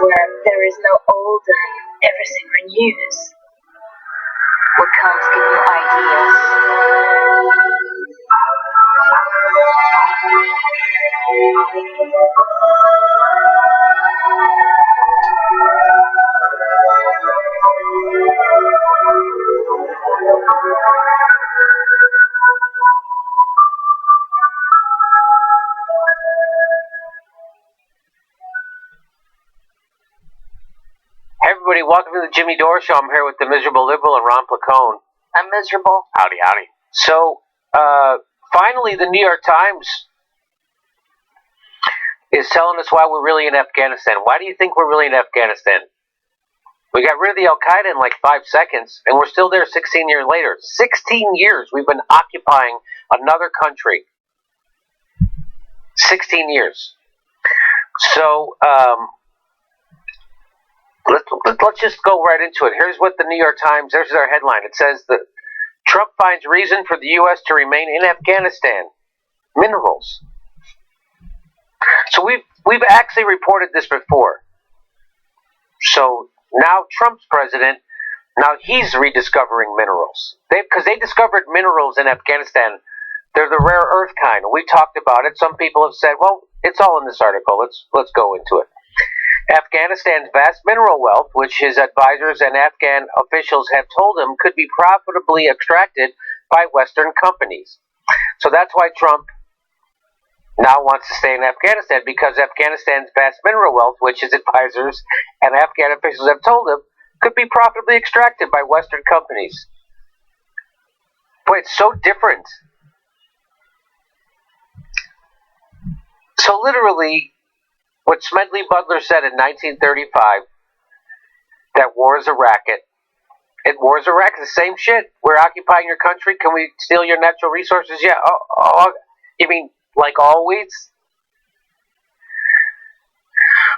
where there is no old and everything renews. We can't give you ideas. Hey everybody, welcome to the Jimmy Dore Show. I'm here with the miserable liberal and Ron Placone. I'm miserable. Howdy, howdy. So, finally, the New York Times is telling us why we're really in Afghanistan. Why do you think we're really in Afghanistan? We got rid of the Al-Qaeda in like 5 seconds, and we're still there 16 years later. 16 years we've been occupying another country. 16 years. So, let's just go right into it. Here's what the New York Times, there's their headline. It says that Trump finds reason for the U.S. to remain in Afghanistan. Minerals. So we've actually reported this before. So now Trump's president, now he's rediscovering minerals. Because they discovered minerals in Afghanistan. They're the rare earth kind. We talked about it. Some people have said, well, it's all in this article. Let's go into it. Afghanistan's vast mineral wealth, which his advisors and Afghan officials have told him could be profitably extracted by Western companies. So that's why Trump now wants to stay in Afghanistan, because Afghanistan's vast mineral wealth, which his advisors and Afghan officials have told him, could be profitably extracted by Western companies. Boy, it's so different. So literally, what Smedley Butler said in 1935, that war is a racket. War is a racket, the same shit. We're occupying your country. Can we steal your natural resources? Yeah. You mean like always?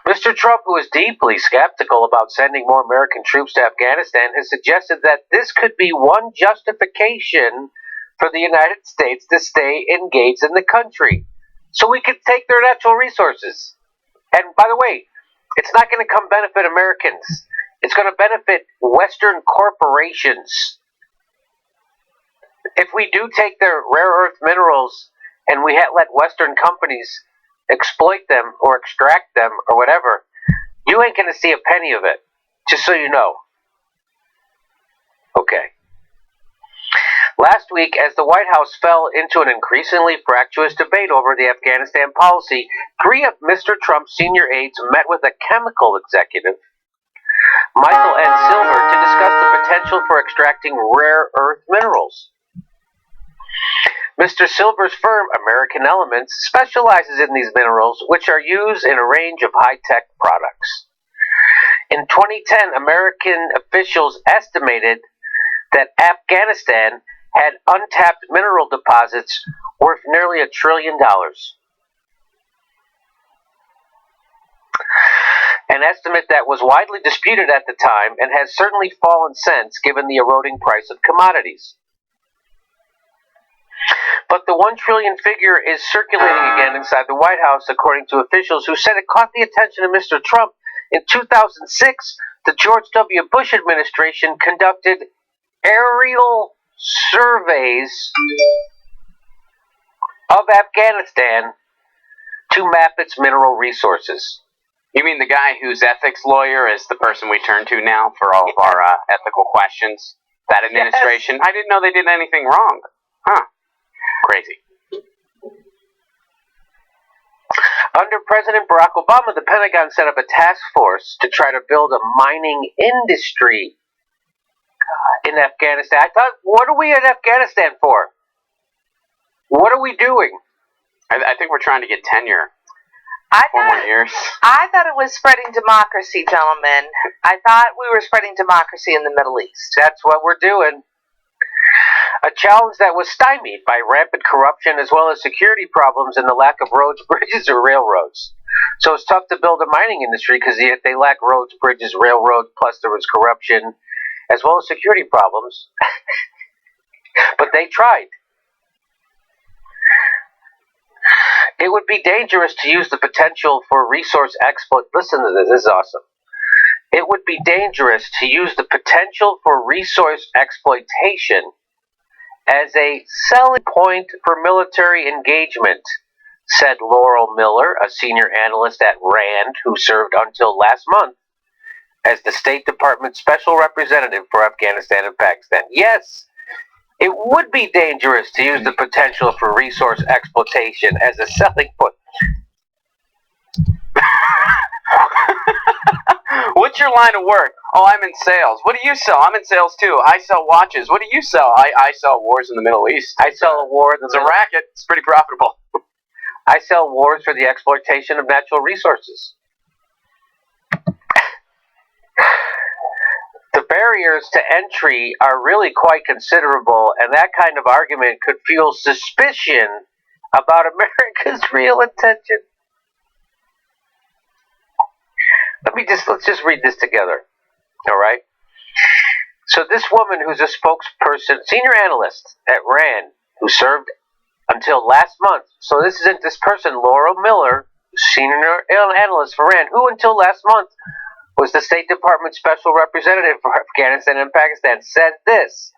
Mr. Trump, who is deeply skeptical about sending more American troops to Afghanistan, has suggested that this could be one justification for the United States to stay engaged in the country, so we could take their natural resources. And by the way, it's not going to come benefit Americans. It's going to benefit Western corporations. If we do take their rare earth minerals and we let Western companies exploit them or extract them or whatever, you ain't going to see a penny of it, just so you know. Okay. Last week, as the White House fell into an increasingly fractious debate over the Afghanistan policy, 3 of Mr. Trump's senior aides met with a chemical executive, Michael N. Silver, to discuss the potential for extracting rare earth minerals. Mr. Silver's firm, American Elements, specializes in these minerals, which are used in a range of high-tech products. In 2010, American officials estimated that Afghanistan had untapped mineral deposits worth nearly $1 trillion. An estimate that was widely disputed at the time and has certainly fallen since, given the eroding price of commodities. But the $1 trillion figure is circulating again inside the White House, according to officials who said it caught the attention of Mr. Trump. In 2006, the George W. Bush administration conducted aerial surveys of Afghanistan to map its mineral resources. You mean the guy whose ethics lawyer is the person we turn to now for all of our ethical questions? That administration? Yes. I didn't know they did anything wrong. Huh. Crazy. Under President Barack Obama, the Pentagon set up a task force to try to build a mining industry in Afghanistan. I thought, what are we in Afghanistan for? What are we doing? I think we're trying to get tenure. 4 more years. I thought it was spreading democracy, gentlemen. I thought we were spreading democracy in the Middle East. That's what we're doing. A challenge that was stymied by rampant corruption as well as security problems and the lack of roads, bridges, or railroads. So it's tough to build a mining industry because they lack roads, bridges, railroads, plus there was corruption as well as security problems. But they tried. It would be dangerous to use the potential for resource exploit. Listen to this. This is awesome. it would be dangerous to use the potential for resource exploitation as a selling point for military engagement, said Laurel Miller, a senior analyst at RAND who served until last month as the State Department Special Representative for Afghanistan and Pakistan. Yes, it would be dangerous to use the potential for resource exploitation as a selling point. What's your line of work? Oh, I'm in sales. What do you sell? I'm in sales too. I sell watches. What do you sell? I sell wars in the Middle East. I sell a war in the It's a racket. It's pretty profitable. I sell wars for the exploitation of natural resources. The barriers to entry are really quite considerable, and that kind of argument could fuel suspicion about America's real intention. Let's just read this together. All right? So this woman who's a spokesperson, senior analyst at RAND, who served until last month. So this isn't this person, Laurel Miller, senior analyst for RAND, who until last month was the State Department Special Representative for Afghanistan and Pakistan, said this: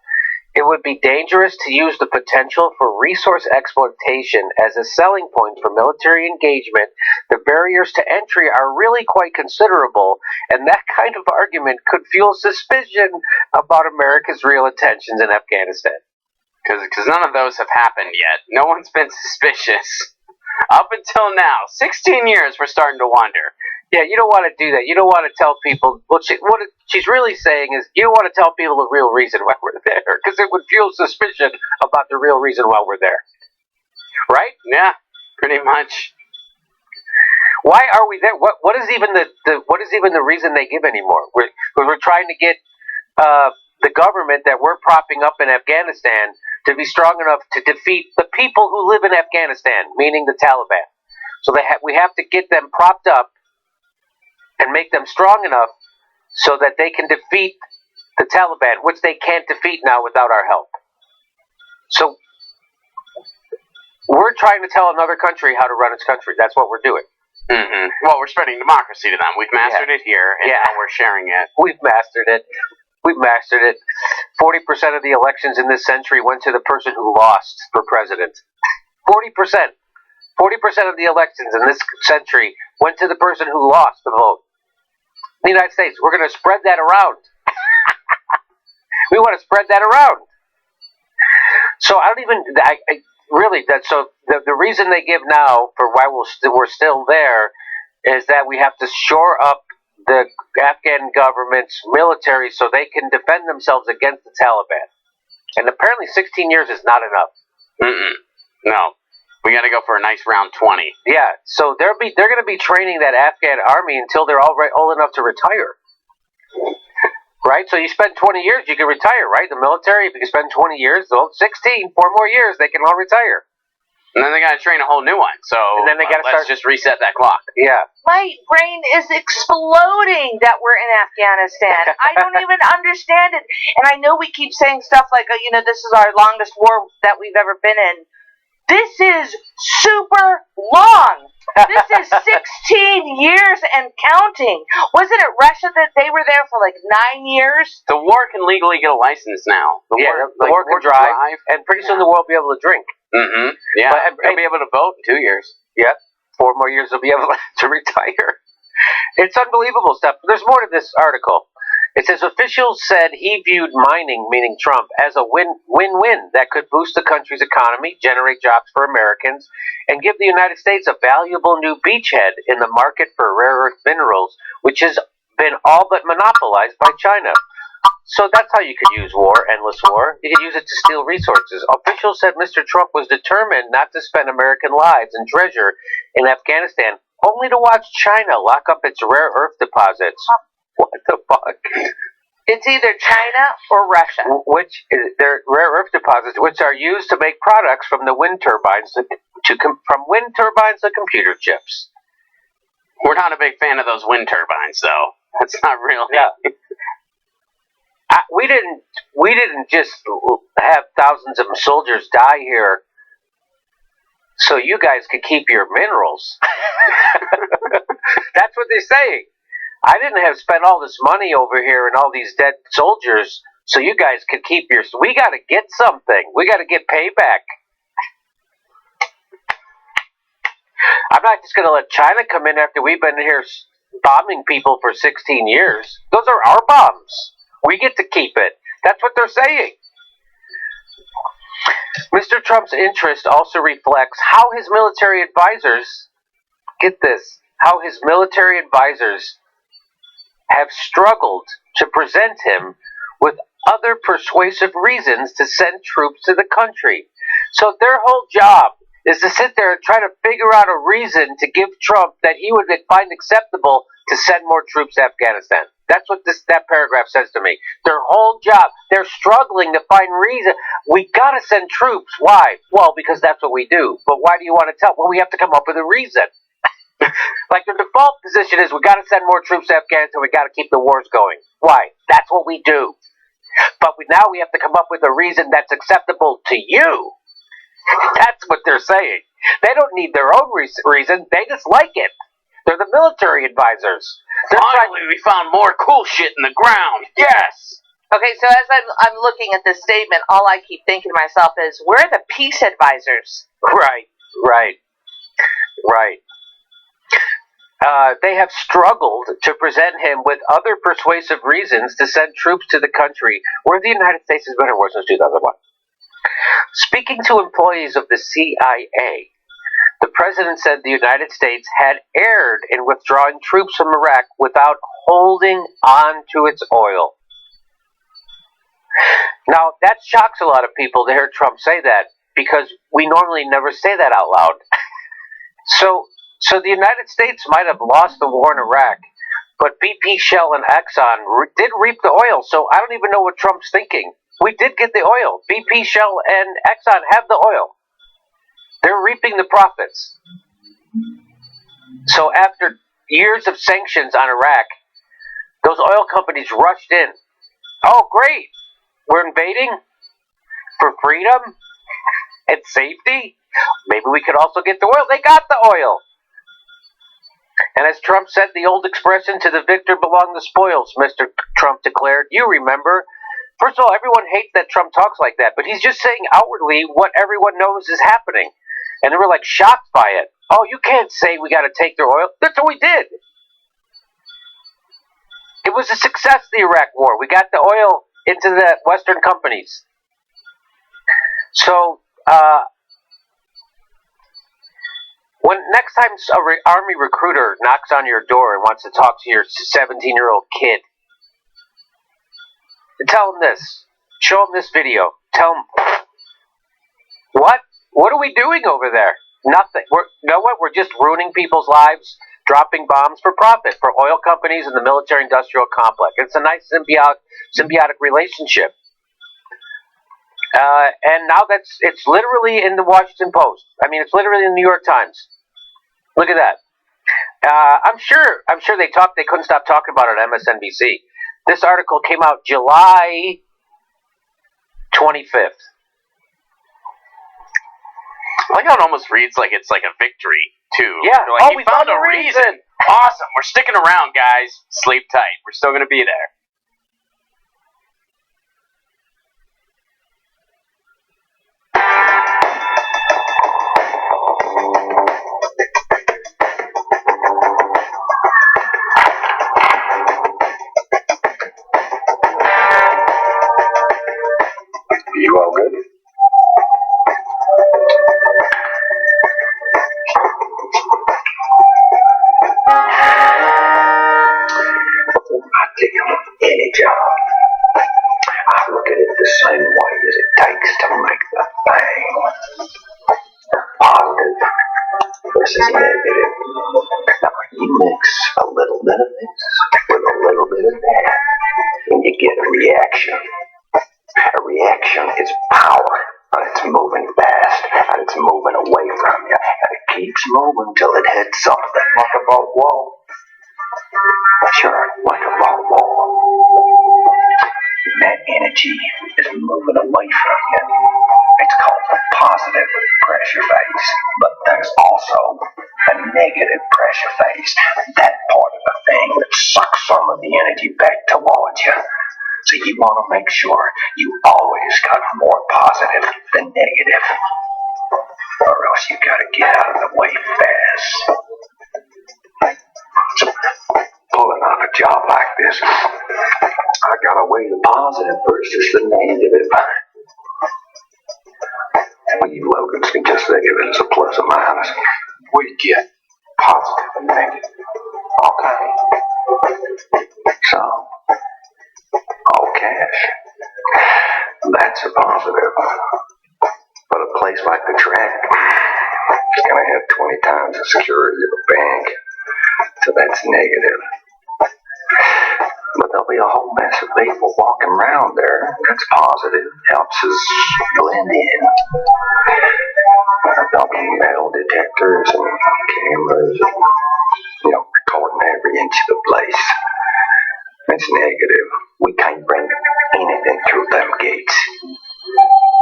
it would be dangerous to use the potential for resource exploitation as a selling point for military engagement. The barriers to entry are really quite considerable, and that kind of argument could fuel suspicion about America's real intentions in Afghanistan. Because none of those have happened yet. No one's been suspicious. Up until now. 16 years we're starting to wonder. Yeah, you don't want to do that. You don't want to tell people. What she's really saying is you don't want to tell people the real reason why we're there, because it would fuel suspicion about the real reason why we're there. Right? Yeah, pretty much. Why are we there? What is even the reason they give anymore? We're trying to get the government that we're propping up in Afghanistan to be strong enough to defeat the people who live in Afghanistan, meaning the Taliban. So we have to get them propped up and make them strong enough so that they can defeat the Taliban, which they can't defeat now without our help. So we're trying to tell another country how to run its country. That's what we're doing. Mm-hmm. Well, we're spreading democracy to them. We've mastered it here, and now we're sharing it. We've mastered it. 40% of the elections in this century went to the person who lost for president. 40%. 40% of the elections in this century went to the person who lost the vote. In the United States, we're going to spread that around. We want to spread that around. So the reason they give now for why we're still there is that we have to shore up the Afghan government's military so they can defend themselves against the Taliban. And apparently 16 years is not enough. No. We got to go for a nice round 20. Yeah, so they're going to be training that Afghan army until they're all old enough to retire. Right? So you spend 20 years, you can retire, right? The military, if you can spend 20 years, 16, 4 more years, they can all retire. And then they got to train a whole new one. So and then they got to let's just reset that clock. Yeah. My brain is exploding that we're in Afghanistan. I don't even understand it. And I know we keep saying stuff like, this is our longest war that we've ever been in. This is super long. This is 16 years and counting. Wasn't it Russia that they were there for like 9 years? The war can legally get a license now. The war can drive, and pretty soon the war will be able to drink. Mm-hmm. Yeah, they'll be able to vote in 2 years. Yeah, 4 more years they'll be able to retire. It's unbelievable stuff. There's more to this article. It says officials said he viewed mining, meaning Trump, as a win-win that could boost the country's economy, generate jobs for Americans, and give the United States a valuable new beachhead in the market for rare earth minerals, which has been all but monopolized by China. So that's how you could use war, endless war. You could use it to steal resources. Officials said Mr. Trump was determined not to spend American lives and treasure in Afghanistan, only to watch China lock up its rare earth deposits. What the fuck? It's either China or Russia. They're rare earth deposits, which are used to make products from the wind turbines from wind turbines to computer chips. We're not a big fan of those wind turbines, though. That's not real. Yeah. We didn't just have thousands of soldiers die here so you guys could keep your minerals. That's what they're saying. I didn't have spent all this money over here and all these dead soldiers so you guys could keep your... We got to get something. We got to get payback. I'm not just going to let China come in after we've been here bombing people for 16 years. Those are our bombs. We get to keep it. That's what they're saying. Mr. Trump's interest also reflects how his military advisors, get this, how his military advisors have struggled to present him with other persuasive reasons to send troops to the country. So their whole job is to sit there and try to figure out a reason to give Trump that he would find acceptable to send more troops to Afghanistan. That's what that paragraph says to me. Their whole job, they're struggling to find reason. We gotta send troops. Why? Well, because that's what we do. But why do you want to tell? Well, we have to come up with a reason. Like the default position is we gotta send more troops to Afghanistan. We gotta keep the wars going. Why? That's what we do. But now we have to come up with a reason that's acceptable to you. That's what they're saying. They don't need their own reason. They just like it. They're the military advisors. Finally, we found more cool shit in the ground. Yes. Okay, so as I'm looking at this statement, all I keep thinking to myself is, where are the peace advisors? Right. They have struggled to present him with other persuasive reasons to send troops to the country where the United States has been at war since 2001. Speaking to employees of the CIA, the president said the United States had erred in withdrawing troops from Iraq without holding on to its oil. Now, that shocks a lot of people to hear Trump say that, because we normally never say that out loud. So the United States might have lost the war in Iraq, but BP, Shell, and Exxon did reap the oil, so I don't even know what Trump's thinking. We did get the oil. BP, Shell, and Exxon have the oil. They're reaping the profits. So after years of sanctions on Iraq, those oil companies rushed in. Oh, great. We're invading for freedom and safety. Maybe we could also get the oil. They got the oil. And as Trump said, the old expression, to the victor belong the spoils, Mr. Trump declared. You remember. First of all, everyone hates that Trump talks like that, but he's just saying outwardly what everyone knows is happening. And they were like shocked by it. Oh, you can't say we got to take their oil. That's what we did. It was a success, the Iraq war. We got the oil into the Western companies. So, when next time an Army recruiter knocks on your door and wants to talk to your 17-year-old kid, tell him this. Show him this video. Tell him, what? What are we doing over there? Nothing. You know what? We're just ruining people's lives, dropping bombs for profit for oil companies and the military-industrial complex. It's a nice symbiotic relationship. And now it's literally in the Washington Post. I mean, it's literally in the New York Times. Look at that. I'm sure they couldn't stop talking about it on MSNBC. This article came out July 25th. I like how it almost reads like it's like a victory, too. Yeah. Like, we found a reason. Awesome. We're sticking around, guys. Sleep tight. We're still going to be there. You all good? I take on any job. I look at it the same way as it takes to make the thing. Positive versus negative. Now, you mix a little bit of this with a little bit of that, and you get a reaction. A reaction is power, and it's moving fast, and it's moving away from you, and it keeps moving till it hits something like a ball wall. Sure, like a ball wall. That energy is moving away from you. It's called a positive pressure base, but there's also The negative pressure phase, that part of the thing that sucks some of the energy back towards you. So you want to make sure you always got more positive than negative. Or else you gotta get out of the way fast. So, pulling off a job like this, I gotta weigh the positive versus the negative. Well, you Logans can just think of it as a plus or minus. We get positive and negative. Okay. So, all cash. That's a positive. But a place like the track is going to have 20 times the security of a bank. So that's negative. But there'll be a whole mess of people walking around there. That's positive. Helps us blend in. There'll be metal detectors and cameras and, recording every inch of the place. That's negative. We can't bring anything through them gates.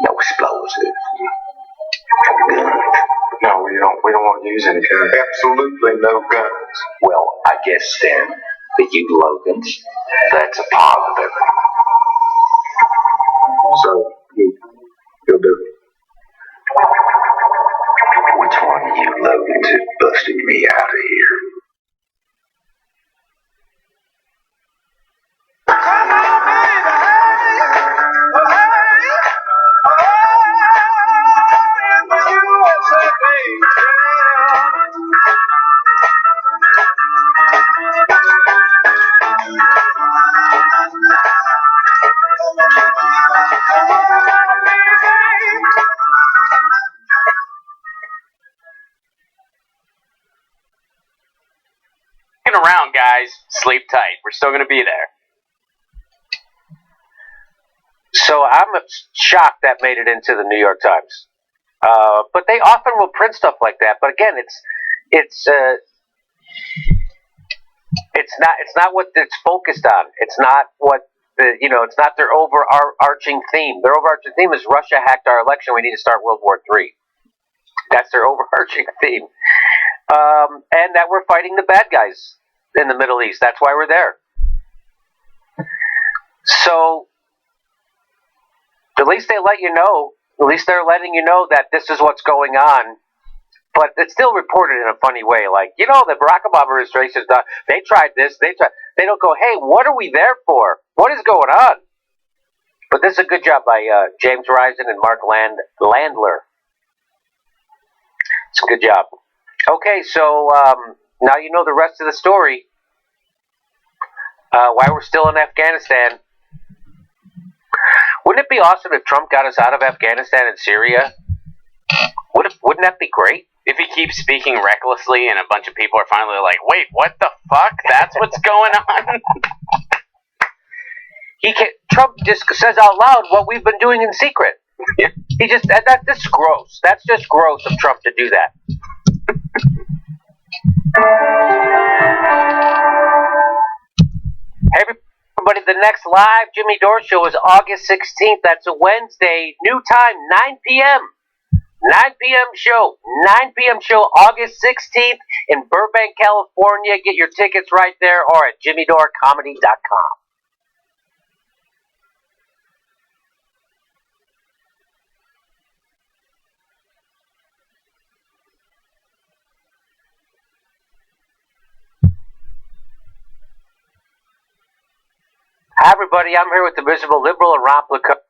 No explosives. No, we don't want to use any guns. Absolutely no guns. Well, I guess then, for you Logans, that's a positive. So, you'll do. Which one of you Logans is busting me out of here? Around, guys. Sleep tight. We're still going to be there. So I'm shocked that made it into the New York Times. But they often will print stuff like that. But again, it's not what it's focused on. It's not what it's not their overarching theme. Their overarching theme is Russia hacked our election. We need to start World War III. That's their overarching theme. And that we're fighting the bad guys in the Middle East. That's why we're there. So at least they let you know. At least they're letting you know that this is what's going on. But it's still reported in a funny way. Like, the Barack Obama administration, they tried this. They don't go, hey, what are we there for? What is going on? But this is a good job by James Risen and Mark Landler. It's a good job. Okay, so now you know the rest of the story. Why we're still in Afghanistan. Wouldn't it be awesome if Trump got us out of Afghanistan and Syria? Wouldn't that be great? If he keeps speaking recklessly and a bunch of people are finally like, wait, what the fuck? That's what's going on? Trump just says out loud what we've been doing in secret. Yeah. That's gross. That's just gross of Trump to do that. Hey, everybody, the next live Jimmy Dore show is August 16th. That's a Wednesday. New time, 9 p.m. 9 p.m. show. 9 p.m. show, August 16th in Burbank, California. Get your tickets right there or at jimmydorecomedy.com. Hi, everybody. I'm here with the Miserable Liberal and Rob Lacoste.